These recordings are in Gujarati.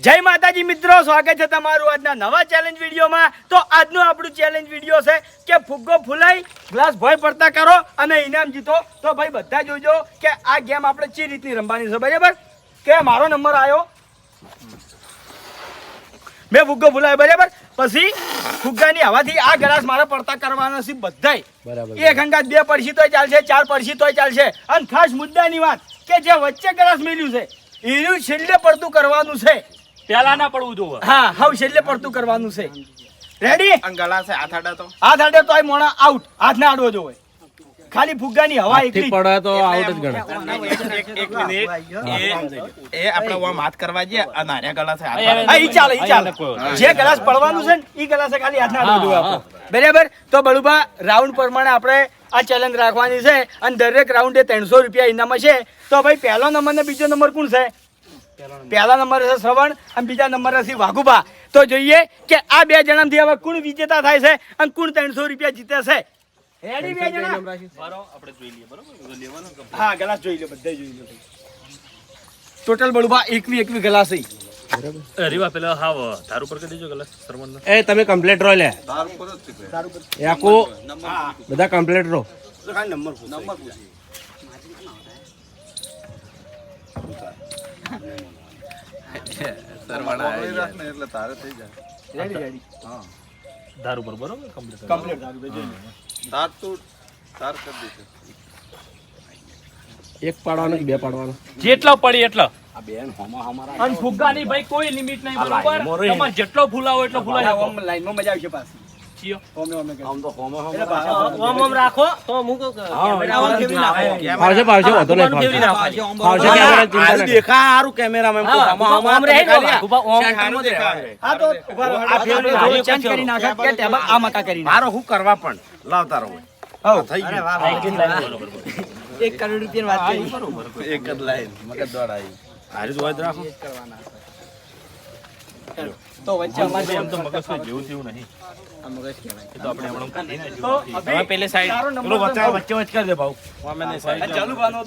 જય માતાજી મિત્રો, સ્વાગત છે તમારું આજના નવા ચેલેન્જ વિડીયોમાં। તો આજનો આપણું ચેલેન્જ વિડીયો છે કે ફુગ્ગો ફૂલાઈ ગ્લાસ ભોય પડતા કરો અને ઇનામ જીતો। તો ભાઈ બધા જોજો કે આ ગેમ આપણે ચી રીતની રમવાની છે, બરાબર? કે મારો નંબર આવ્યો, મેં ફુગ્ગો ફૂલાયો, બરાબર? પછી ફુગ્ગાની હવાથી આ ગ્લાસ મારે પડતા કરવાના છે બધાય, બરાબર? એક અંગાત 2 પડશી તોય ચાલશે, 4 પડશી તોય ચાલશે। અને ખાસ મુદ્દાની વાત કે જે વચ્ચે ગ્લાસ મેલ્યું છે એનું છેલ્લે પડતું કરવાનું છે, પેલા ના પડવું જોવે। હા, હવે છેલ્લે પડતું કરવાનું છે। રેડી? અંગલા છે હાથ આડા તો તોય મોણા આઉટ, હાથ ના આડવો જોવે, ખાલી ફુગ્ગાની હવા એકલી પડે તો આઉટ જ ગણે। એક મિનિટ એ આપણે ઓમ હાથ કરવા જઈએ અને આર્યા ગલા છે હાથ હા, ઈ ચાલે જે ગ્લાસ પડવાનું છે ને ઈ ગ્લાસે ખાલી હાથ ના આડવો જોવે આપણો, બરાબર? તો બળુભા રાઉન્ડ પ્રમાણે આપણે આ ચેલેન્જ રાખવાની છે અને દરેક રાઉન્ડે 300 રૂપિયા ઇનામ છે। તો ભાઈ પહેલો નંબર ને બીજો નંબર કોણ છે? પહેલા નંબર છે શ્રવણ અને બીજા નંબર છે વાઘુબા। તો જોઈએ કે આ બે જણામાંથી હવે કોણ વિજેતા થાય છે અને કોણ 300 રૂપિયા જીતે છે। રેડી બે જણા? આપણે જોઈ લઈએ, બરોબર? હા, ગ્લાસ જોઈ લો, બધા જોઈ લો। ટોટલ બળુબા 21 ગ્લાસ છે, બરાબર? રીવા પેલા હાવ તાર ઉપર કરી દેજો ગ્લાસ સરવણનો। એ તમે કમ્પ્લીટ રહો લે, તાર ઉપર જ છે યાકો બધા કમ્પ્લીટ રહો। નંબર સરવાળા એટલે તારે થઈ જાય રેડી? હા, ધાર ઉપર બરોબર કમ્પ્લીટ કમ્પ્લીટ તાર તો તાર કરી દેશે। એક પાડવાનો કે બે પાડવાનો? જેટલો પડી એટલો। આ બેન હોમા હમારા અને ફુગ્ગાની ભાઈ કોઈ લિમિટ નહીં, બરોબર? તમારે જેટલો ફૂલાવો એટલો ફૂલાઈ શકો। લાઈનમાં મજા આવશે પાછી। ચિયો આમ તો હોમા ઓમ ઓમ રાખો તો હું કહું ફાવશે ફાવશે વાંધો નહીં, ફાવશે કેમેરા ચિંતા ના દેખા હારું કેમેરામેન કો હોમા ઓમ રહે ને ઓમ સાઈડમાં દેખાય હા, તો આ ફેવરેટ જોડી ચેન્જ કરી નાખે કે ટેબલ આ મકા કરી નાખે। મારો હું કરવા પણ લાવતા રહો થઈ ગયું। 1 કરોડ રૂપિયાની વાત કરી। એક જ લાઈન મગજ દોડાઈ હારી જોઈ રાખો। તો વચ્ચે અમારે એમ તો મગજ કોઈ જેવું તેવું નહીં, આ મગજ કહેવાય તો આપણે હમણાં કાઢી નાખ્યું। તો હવે પેલે સાઈડ પેલો વચ્ચે વચ્ચે વચ્ચે કરી દે ભાવ। ચાલુ બાનો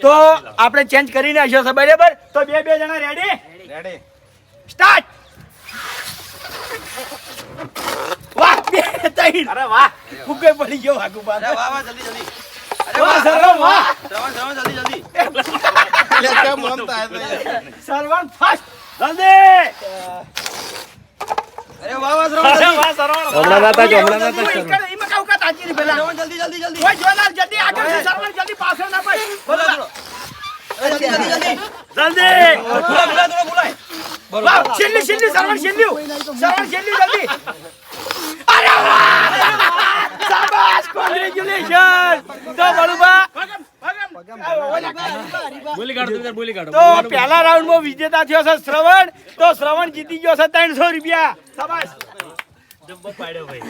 તો આપણે ચેન્જ કરી નાખ્યો છે, બરાબર? તો બે જણા રેડી? Ready start. વાહ, બે ત્રણ, અરે વાહ ફુગ્ગે પડી ગયો વાઘુબા। અરે વાહ વાહ જલ્દી જલ્દી વાહ સરવણ, વાહ શ્રવણ જલ્દી જલ્દી એટલે કેમ રમતા હે સરવણ ફાસ્ટ, જલ્દી। અરે વાહ વાહ શ્રવણ વાહ સરવણ હમણાં ના તાજ, હમણાં ના તાજ કરો। ઈમાં કાઉ કા તાચી પેલા જલ્દી જલ્દી જલ્દી ઓય જોનાર જલ્દી આગળ છે, સરવણ જલ્દી પાછળ ના ભાઈ, બોલો જલ્દી જલ્દી જલ્દી જલ્દી। બોલાય વાહ, છેલ્લી સરવણ છેલ્લી જલ્દી। અરે વાહ, શાબાશ, કોંગ્રેચ્યુલેશન। તો બળુબા બોલી કાઢો, બોલી કાઢો। તો પહેલા રાઉન્ડમાં વિજેતા થયો છે શ્રવણ। તો શ્રવણ જીતી ગયો છે 300 રૂપિયા, શાબાશ। જબ્બો પાડ્યો ભાઈ।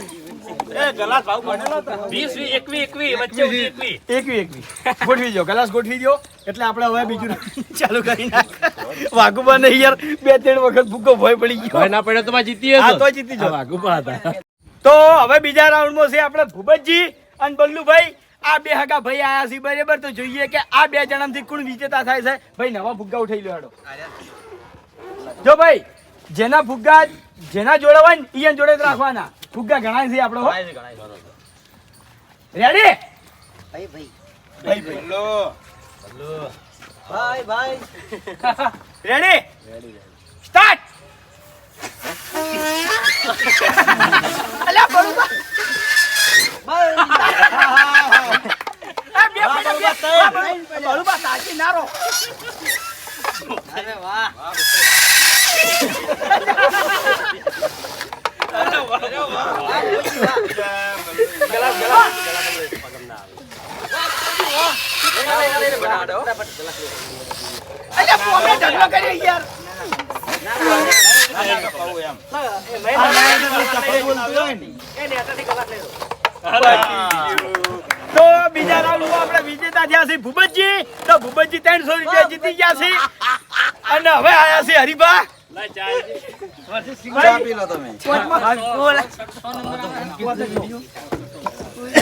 એ ગ્લાસ ભાવ બનેલો તો 20 21 વચ્ચે 21 ગોઠવી દો, ગ્લાસ ગોઠવી દો એટલે આપણે હવે બીજું ચાલુ કરી નાખ। વાઘુબા ને યાર 2-3 વખત ભૂકો ભોય પડી ગયો। ભાઈ ના પડે તો બા જીતીએ હા, તો જીતી જાઓ। વાઘુબા હતા। તો હવે બીજા રાઉન્ડમાં છે આપણે ભૂપતજી અને બલ્લુભાઈ। આ બે હગા ભાઈ આયા છે, બરાબર? તો જોઈએ કે આ બે જણામાંથી કોણ વિજેતા થાય છે। ભાઈ નવા ફુગ્ગા ઉઠાઈ લો હેડો। જો ભાઈ જેના ફુગ્ગા જેના જોડે હોય ને ઈ જોડે જ રાખવાના, ફુગ્ગા ઘણા છે આપણો। રેડી? બોલો રેડી? સ્ટાર્ટ। અલ્યા બળુબા બળુબા સાચી નારો। અરે વાહ, અલ્યા પોમે ઢગલો કર્યો યાર। તો બીજા રાઉન્ડમાં આપણે વિજેતા થયા છે ભૂપતજી। તો ભૂપતજી 300 રૂપિયા જીતી ગયા છે અને હવે આયા છે હરીબા। ચા પી લો તમે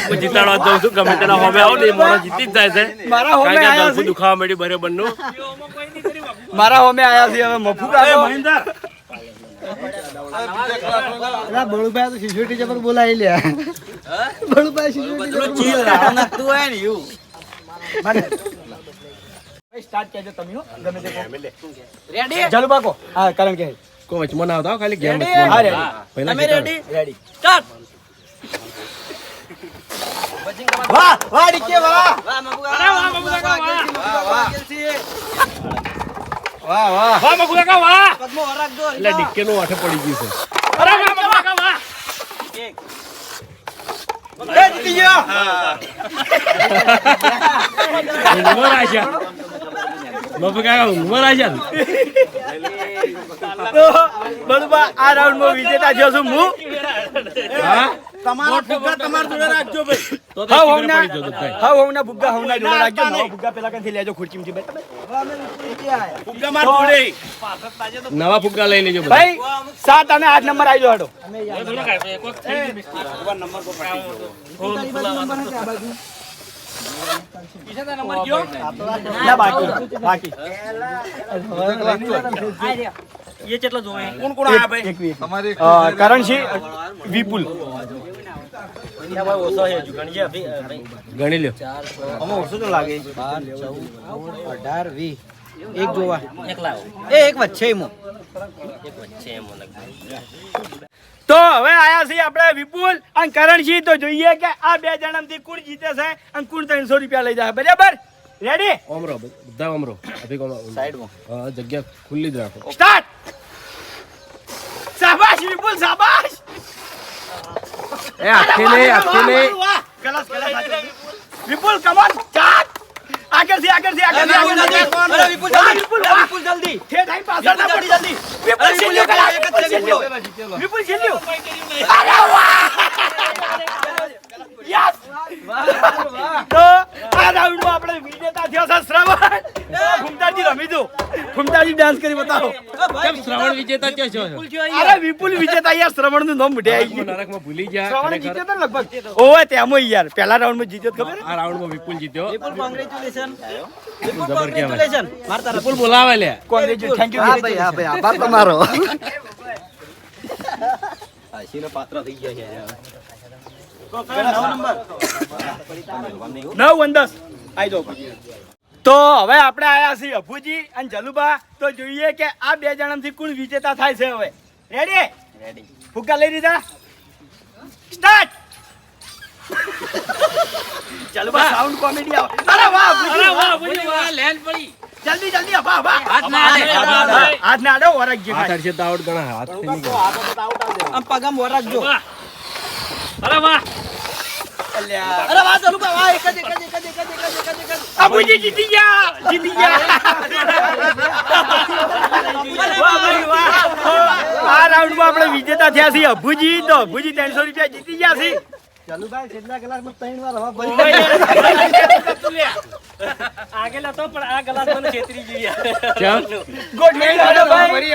હું જીતાડવા જાઉં છું ગમે તેના હોમે આવો ને મારો જીતી જ જાય છે મારા હોમે કારણ કે આયા ગળફું છે દુખાવા માંડ્યું બરાબર નું મારા હોમે આયા છે હવે મફુ કાઢો બળુભાઈ તો સિક્યુરિટી જબર બોલાવી લે બળુભાઈ સિક્યુરિટી સ્ટાર્ટ કરજો તમે હો ગમે તે રેડી ચાલુ બાકો હા કારણ કે કોઈ વચમાં ના આવતા હો, ખાલી ગેમ હા રેડી પહેલા તમે રેડી રેડી વાહ વાહ ડીકે વાહ અરે વાહ મગુ કાકા વાહ વાહ વાહ વાહ મગુ કાકા વાહ એટલે ડિક્કે નું વાઠે પડી ગયું છે. અરે વાહ મગુ કાકા વાહ એ જીતી ગયો ઊંઘમાં રાખ્યા. બાપુ કાકા ઊંઘમાં રાખ્યા. તો બળુબા આ રાઉન્ડ માં વિજેતા થયો છું હું હા? તમારો ફુગ્ગા તમાર જોડે રાખજો ભાઈ તો તો હા શીઘ્ર પડી જતો ભાઈ. હવના બુગ્ગા હવના જોડે રાખજો નવા બુગ્ગા પેલા કંથી લેજો ખુરચીમથી બેઠા ફુગ્ગા માર જોડે નવા ફુગ્ગા લઈ લેજો બધા. ભાઈ 7 અને 8 નંબર આવી જાડો ના બાકી કોણ કોણ આયા ભાઈ કરણસિંહ વિપુલ ગણી લ્યો. 18 20 એક જોવા એક વચ્ચે તો હવે આયા છીએ આપણે વિપુલ અને કરણસિંહ તો જોઈએ કે આ બે જણામાંથી કોણ જીતે છે અને કોણ 300 રૂપિયા લઈ જાય બરાબર રેડી ઓમ રહો, બધા ઓમ રહો. અભિક ઓમ રહો. હા, જગ્યા ખુલ્લી જ રાખો. સ્ટાર્ટ શાબાશ વિપુલ શાબાશ એ આખી નહીં, આખી નહીં. ગલસ વિપુલ કમ ઓન સ્ટાર્ટ આગળથી અરે વિપુલ જલ્દી થે ટાઈમ પાછળ ના પડી જલ્દી વિપુલ છેલ્લો વિપુલ છેલ્લો અરે વાહ યસ તો આ રાઉન્ડ માં આપણે વિજેતા થયો છે શ્રવણ ફૂમતાજી રમી દો ફૂમતાજી ડાન્સ કરી બતાવો કેમ શ્રવણ વિજેતા ક્યાં છો? અરે વિપુલ વિજેતા યાર શ્રવણ નું નામ મોઢે આવી ગયું નરકમાં ભૂલી ગયા. શ્રવણ ખરેખર જીત્યો તો લગભગ ઓય તેમાં યાર પહેલા રાઉન્ડ માં જીત્યો તો ખબર આ રાઉન્ડમાં વિપુલ જીત્યો. કોંગ્રેચ્યુલેશન જબર કહેવાય. વિપુલ બોલાવે લે. કોંગ્રેચ્યુલેશન થેન્ક યુ હા ભાઈ આભાર તમારો 9 અને 10 આઈ જાઓ તો હવે આપણે આયા છીએ અભુજી અને જલુબા તો જોઈએ કે આ બે જણામાંથી કોણ વિજેતા થાય છે હવે રેડી ફુગ્ગા લઈ દીધા સ્ટાર્ટ જલુબા સાઉન્ડ કોમેડી આવે અરે વાહ અભુજી વાહ જલ્દી અભા હાથ ના આડો વરખ જે હાથ અડશે તો આવડ ગણા. હાથથી નહીં ગણા. આમ પગમ વરાકજો અરે વાહ અરે વાહ ચાલુ વાહ એક જ અભુજી જીતી ગયા વાહ ભાઈ વાહ આ રાઉન્ડ માં આપણે વિજેતા થયા છીએ અભુજી તો અભુજી 300 રૂપિયા જીતી ગયા છે ચાલુભાઈ છેલ્લા ક્લાસમાં 3 વાર હવા આગેલા તો પણ આ ગલાસ મને છેતરી ગઈ કેમ? ગુડ મેલ આડો ભાઈ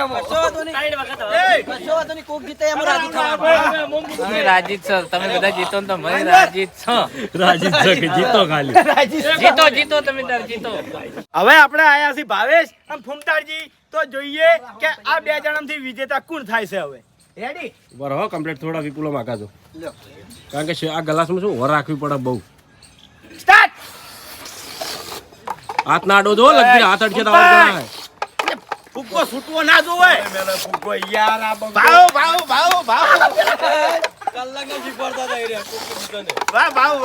કોક જીતે એમ રાજી થવાનું તમે રાજી જ છો, તમે બધા જીતો ને તો મને રાજી જ છો. રાજીત છે કે જીતો ખાલી. જીતો તમે તાર જીતો. હવે આપણે આયા છીએ ભાવેશ અને ફૂમતાળજી તો જોઈએ કે આ બે જણામાંથી વિજેતા કોણ થાય છે હવે રેડી બરો હો કમ્પ્લીટ થોડા વિપુલો માગાજો. કારણ કે આ ગ્લાસમાં શું વર રાખવી પડે બહુ. સ્ટાર્ટ હાથ ના આડો જો લગી હાથ અડશે તો આવડ ગણાય. ફુગ્ગો છૂટવો ના જોવે ફુગ્ગો યાર આ ભાવ કલાકના શીખવાડતા હતા એ વાહ ભાવ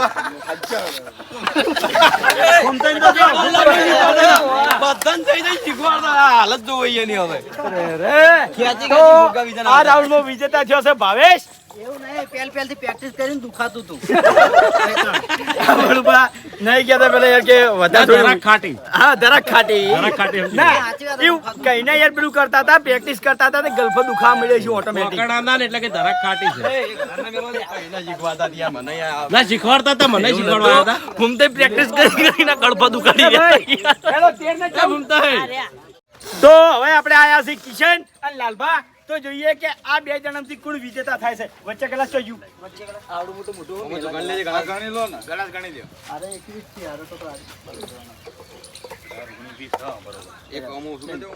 બધાને થઈ જાય શીખવાડતા હાલત જો હોય એની હવે તો આ રાઉન્ડ માં વિજેતા થયો છે ભાવેશ એવું નહીં પહેલથી પ્રેક્ટિસ કરીને દુખાતું હતું બળુબા નહીં કહેતા પેલા યાર કે વધારે ધરાક થોડી- ખાટી. હા ધરાક ખાટી ધરાક ખાટી સમજી ના ગયા. એવું કઈ ના યાર પેલું કરતા હતા પ્રેક્ટિસ કરતા હતા ગલ્ફો દુખા મળે છે ઓટોમેટિક પકડાના ને એટલે કે ધરાક ખાટી છે. ના શીખવાડતા હતા મને શીખવાડવા હતા. ઘૂમતે પ્રેક્ટિસ કરીને ગળફા દુકાડી તો હવે આપણે આયા છીએ કિશન અને લાલભા તો જોઈએ કે આ બે જણામાંથી કોણ વિજેતા થાય છે વચ્ચે કલાસ તો યુ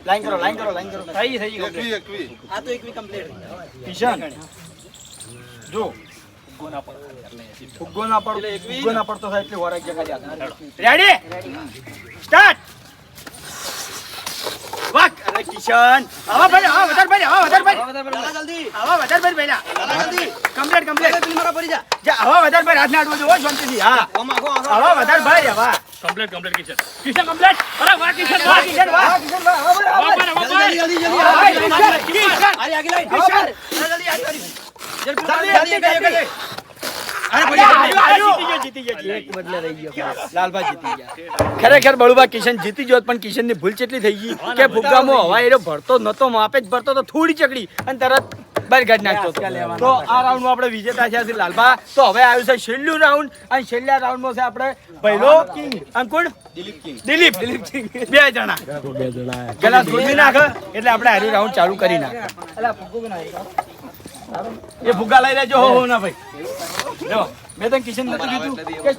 લાઈન કરો લાઈન કરો લાઈન કરો થઈ ગઈ આ તો એકવી કમ્પ્લીટ કિશન જો ફુગ્ગો ના પડતો થાય એટલે વરાગ જગા રેડી સ્ટાર્ટ વાક અરે કિશન આવા ભાઈ આવા વધારે ભાઈ આવા વધારે ભાઈ જલ્દી આવા વધારે ભાઈ પહેલા જલ્દી કમ્પ્લીટ મારા પડી જા જા આવા વધારે ભાઈ હાથ નાડવો જો શાંતિથી હા આવા વધારે ભાઈ આવા કમ્પ્લીટ કિશન કમ્પ્લીટ અરે વાહ કિશન વાહ કિશન વાહ કિશન વાહ આવા વાહ, વાહ, વાહ. જલ્દી આરી આગી લાઈન કિશન જલ્દી જીતી ગયા એક બદલે રહી ગયો લાલભાઈ જીતી ગયા ખરેખર બળુબા કિશન જીતી ગયો પણ કિશન ની ભૂલ કેટલી થઈ ગઈ કે ફુગ્ગામાં હવા એરો ભરતો નતો માપે જ ભરતો તો થોડી ચકડી અને તરત બહાર કાઢી નાખતો હતો. તો આ રાઉન્ડમાં આપણે વિજેતા થયા છે લાલભા. તો હવે આવ્યું છે છેલ્લું રાઉન્ડ અને છેલ્લા રાઉન્ડમાં છે આપણે પહેલો કિંગ અંકુર દિલીપ કિંગ બે જણા ગલાસ ગોઠવી નાખે એટલે આપણે આરી રાઉન્ડ ચાલુ કરી નાખે. એ ફુગ્ગા લઈ લેજો હો ના ભાઈ જો મેં તને કિશન નતું કીધું કે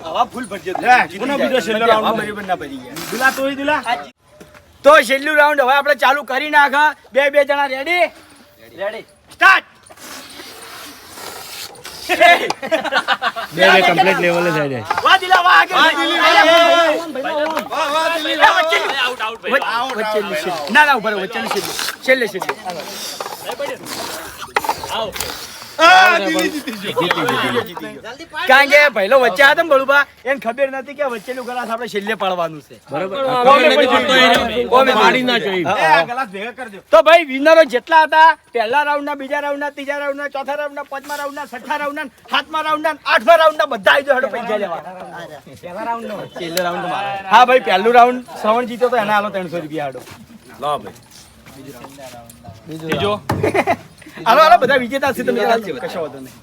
હવા ફૂલ ભરજે કોનો બીજો છેલ્લો રાઉન્ડ બરાબર ના ભરી ગયા દુલા તોય દુલા તો છેલ્લું રાઉન્ડ હવે આપણે ચાલુ કરી નાખા બે જણા રેડી સ્ટાર્ટ બે કમ્પ્લીટ લેવલે થઈ જાય. વાહ દિલા વાહ આગળ આઉટ ભાઈ વચ્ચેની સીટ ના ઉપર વચ્ચેની સીટ છેલ્લે સીટ કારણ કે પહેલો વચ્ચે હતા ને બળુબા એને ખબર નથી કે વચ્ચેનું ગ્લાસ આપણે છેલ્લે પાડવાનું છે તો ભાઈ વિનરો જેટલા હતા પહેલા રાઉન્ડના બીજા રાઉન્ડના ત્રીજા રાઉન્ડના ચોથા રાઉન્ડના પાંચમા રાઉન્ડના છઠ્ઠા રાઉન્ડના સાતમા રાઉન્ડના આઠમા રાઉન્ડના બધા આવી હડો પૈસા લેવા છેલ્લો રાઉન્ડ હા ભાઈ પહેલું રાઉન્ડ શ્રવણ જીતો તો એના હાલો 300 રૂપિયા હડો બીજો હાલો બધા વિજેતા છે તમે કશો વાંધો નહીં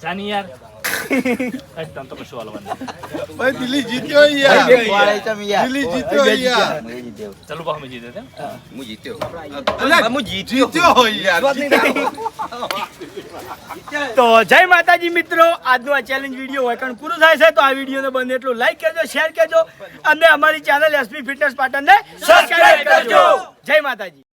જાની યાર તમ તો કશું હાલવાનું ભાઈ દિલ્હી જીત્યો યાર દિલ્હી જીત્યો યાર ચાલુ બા અમે જીતે જીત્યો હોય યાર તો જય માતાજી મિત્રો, આજનો આ ચેલેન્જ વિડીયો હોય કારણ પૂરું થાય છે. તો આ વિડીયોને બને એટલું લાઈક કરજો, શેર કરજો અને અમારી ચેનલ એસપી ફિટનેસ પાટણને સબસ્ક્રાઇબ કરજો. જય માતાજી.